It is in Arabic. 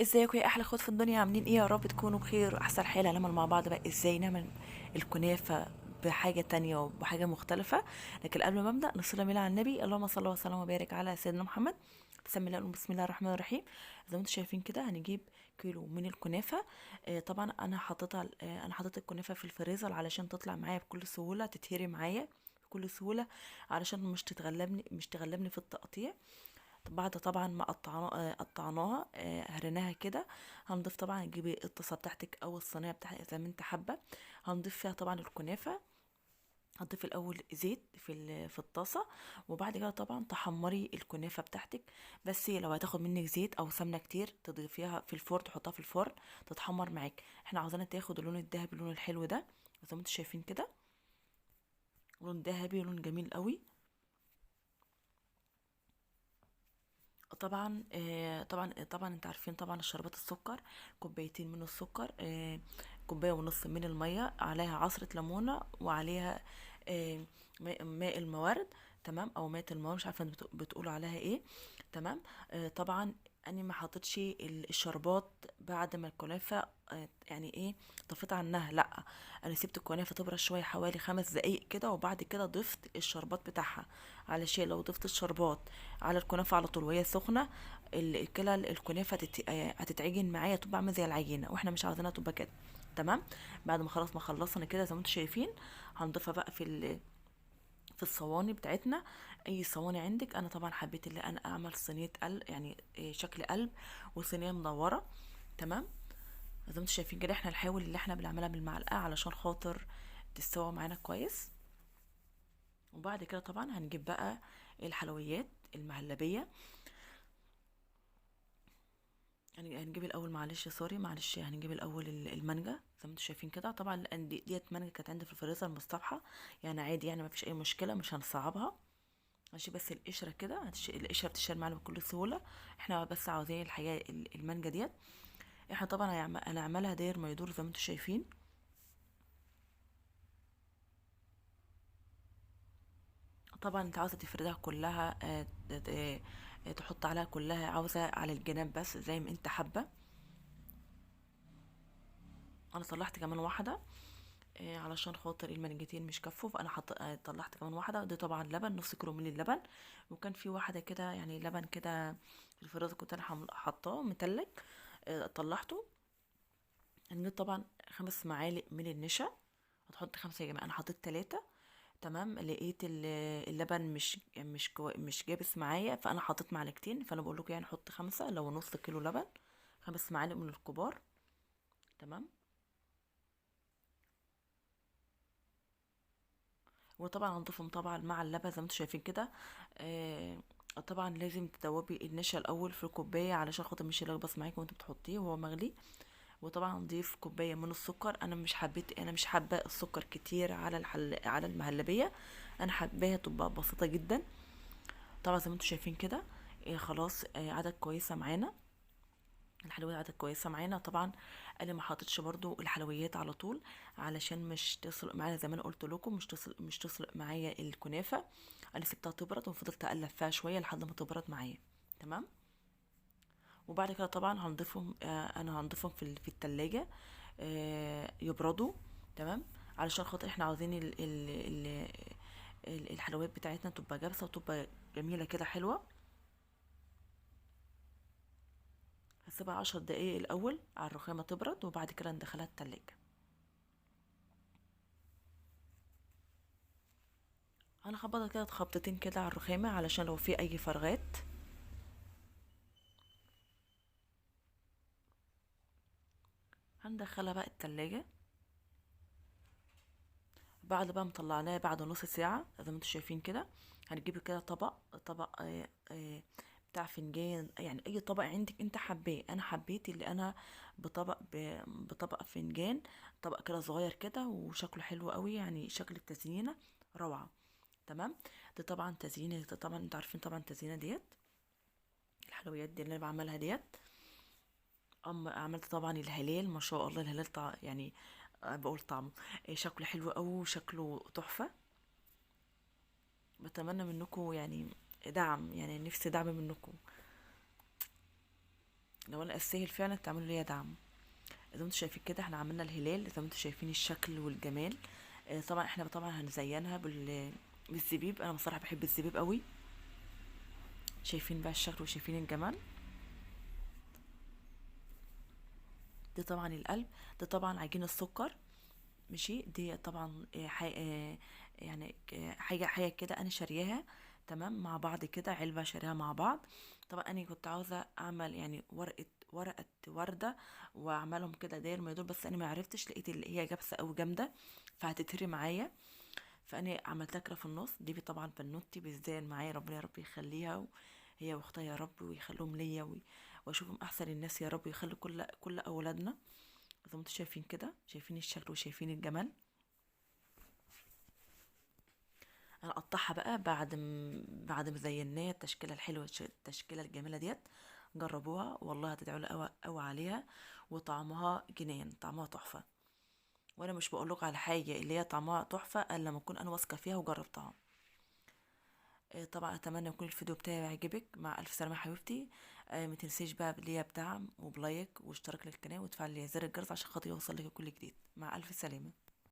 ازيكم يا احلى اخوات في الدنيا؟ عاملين ايه؟ يا رب تكونوا بخير واحسن حال. هنعمل مع بعض بقى ازاي نعمل الكنافه بحاجه تانية وبحاجه مختلفه. لكن قبل ما ابدا نصلي على النبي. اللهم صل وسلم وبارك على سيدنا محمد. بسم الله الرحمن الرحيم. زي ما انتم شايفين كده هنجيب كيلو من الكنافه. طبعا انا حاطه الكنافه في الفريزر علشان تطلع معايا بكل سهوله، تتهري معايا بكل سهوله، علشان مش تغلبني في التقطيع. بعد طبعا ما قطعناها، هريناها كده. هنضيف طبعا، تجيبي الطاسه بتاعتك او الصينيه بتاعتك زي ما انت حابه. هنضيف فيها طبعا الكنافه. هتضيفي الاول زيت في الطاسه، وبعد كده طبعا تحمري الكنافه بتاعتك. بس لو هتاخد منك زيت او سمنه كتير تضيفيها في الفرن، تحطها في الفرن تتحمر معاك. احنا عاوزينها تاخد اللون الذهبي، اللون الحلو ده زي ما انتم شايفين كده. لون ذهبي، لون جميل قوي. طبعا انت عارفين طبعا الشربات السكر. كوبايتين من السكر، كوبايه ونص من الميه، عليها عصره ليمونه، وعليها ماء الموارد. تمام، او ماء الموارد، مش عارفه انتوا بتقولوا عليها ايه. تمام. طبعا انا ما حطيتش الشربات بعد ما الكنافه يعني ايه طفيت عنها، لا. انا سبت الكنافه تبرد شويه حوالي 5 دقايق كده، وبعد كده ضفت الشربات بتاعها. علشان لو ضفت الشربات على الكنافه على طول وهي سخنه، كده الكنافه هتتعجن معايا، تبقى عامله زي العجينه، واحنا مش عاوزينها تبقى كده. تمام. بعد ما خلاص ما خلصنا كده زي ما انتم شايفين، هنضيفها بقى في الصواني بتاعتنا. اي صواني عندك. انا طبعا حبيت اللي انا اعمل صينيه قلب، يعني شكل قلب، وصينيه مدوره. تمام. زي ما انتم شايفين كده، احنا نحاول اللي احنا بنعملها بالمعلقه علشان خاطر تستوى معانا كويس. وبعد كده طبعا هنجيب بقى الحلويات المهلبيه. يعني هنجيب الاول، معلش سوري معلش، هنجيب الاول المانجا زي ما انتم شايفين كده. طبعا لان ديت مانجا كانت عندي في الفريزر مستبحه، يعني عادي، يعني ما فيش اي مشكله، مش هنصعبها. ماشي، بس القشره كده القشره بتشال معانا بكل سهوله. احنا بس عاوزين الحقيقه المانجا ديت. احنا طبعا هنعملها داير ما يدور زي ما انتم شايفين. طبعا انت عاوزه تفردها كلها، تحط عليها كلها، عاوزه على الجناب بس زي ما انت حابه. انا طلعت كمان واحده، علشان خاطر المانجتين مش كفوا، فانا طلعت كمان واحده. دي طبعا لبن، نص كيلو من اللبن. وكان في واحده كده يعني لبن كده في الفريزر، كنت انا حاطاه متلج، طلعته. هنجيب طبعا 5 معالق من النشا. هتحط 5 يا جماعه، انا حطيت 3. تمام. لقيت اللبن مش جابس معايا، فانا حطيت معلقتين، فانا بقول لكم يعني حط 5 لو نص كيلو لبن. 5 معالق من الكبار. تمام. وطبعا هنضيفهم طبعا مع اللبن زي ما انتم شايفين كده. آه طبعا لازم تدوبي النشا الاول في الكوبايه علشان خاطر مش يلخبط معاكي وانت بتحطيه وهو مغلي. وطبعا نضيف كوبايه من السكر. انا مش حابه السكر كتير على على المهلبيه. انا حباها تبقى بسيطه جدا. طبعا زي ما انتم شايفين كده. خلاص، عدد كويسه معانا. الحلويات عادت كويسه معانا طبعا. انا ما حطيتش برضو الحلويات على طول، علشان مش تصل معايا زي ما انا قلت لكم، مش تصل معايا الكنافه. انا سبتها تبرد وفضلت اقلب فيها شويه لحد ما تبرد معايا. تمام. وبعد كده طبعا انا هنضيفهم في التلاجة، يبردوا. تمام. علشان خاطر احنا عاوزين الحلويات بتاعتنا تبقى جافه وتبقى جميله كده حلوه. هسيبها 10 دقايق الاول على الرخامه تبرد، وبعد كده ندخلها التلاجة. هنخبطها كده خبطتين كده على الرخامة علشان لو في اي فراغات. هندخلها بقى التلاجة. بعد بقى مطلعناها بعد نص ساعة زي ما انتوا شايفين كده. هنجيب كده طبق بتاع فنجان، يعني اي طبق عندك انت حباه. انا حبيت اللي انا بطبق فنجان. طبق كده صغير كده وشكله حلو قوي، يعني شكل التزيينة روعة. تمام. دي طبعا تزيينة، دي طبعا انتوا عارفين طبعا التزيينة ديت، الحلويات دي اللي انا بعملها ديت. عملت طبعا الهلال، ما شاء الله الهلال يعني بقول طعمه، شكله حلو قوي وشكله تحفة. بتمنى منكم يعني دعم، يعني نفسي دعم منكم. لو انا استاهل فعلا تعملوا ليا دعم. زي ما انتوا شايفين كده احنا عملنا الهلال، زي ما انتوا شايفين الشكل والجمال. طبعا احنا طبعا هنزينها بالزبيب. انا بصراحه بحب الزبيب قوي. شايفين بقى الشكل وشايفين الجمال. ده طبعا القلب. ده طبعا عجين السكر. ماشي. دي طبعا يعني حاجه كده انا شارياها. تمام مع بعض كده، علبه شاريها مع بعض. طبعا انا كنت عاوزه اعمل يعني ورقه ورده، واعملهم كده داير ما يدور، بس انا ما عرفتش، لقيت اللي هي جابسه قوي جامده فهتتهري معايا. فانا عملتها كده في النص. دي طبعا بنوتي بتزين معايا، ربنا يا رب يخليها هي واختها يا رب ويخليهم ليا واشوفهم احسن الناس يا رب، ويخلي كل اولادنا. زي ما انتم شايفين كده، شايفين الشكل وشايفين الجمال. انا اقطعها بقى بعد ما زيناها التشكيله الحلوه التشكيله الجميله ديت. جربوها والله هتدعوا لي قوي عليها. وطعمها جنان، طعمها تحفه. وانا مش بقول لكم على حاجه اللي هي طعمها تحفه الا لما اكون انا واثقه فيها وجربتها. طبعا اتمنى يكون الفيديو بتاعي يعجبك. مع الف سلامه حبيبتي. ما تنسيش بقى ليا بدعم وبلايك واشتراك للقناه وتفعل زر الجرس عشان خاطر يوصل لك كل جديد. مع الف سلامه.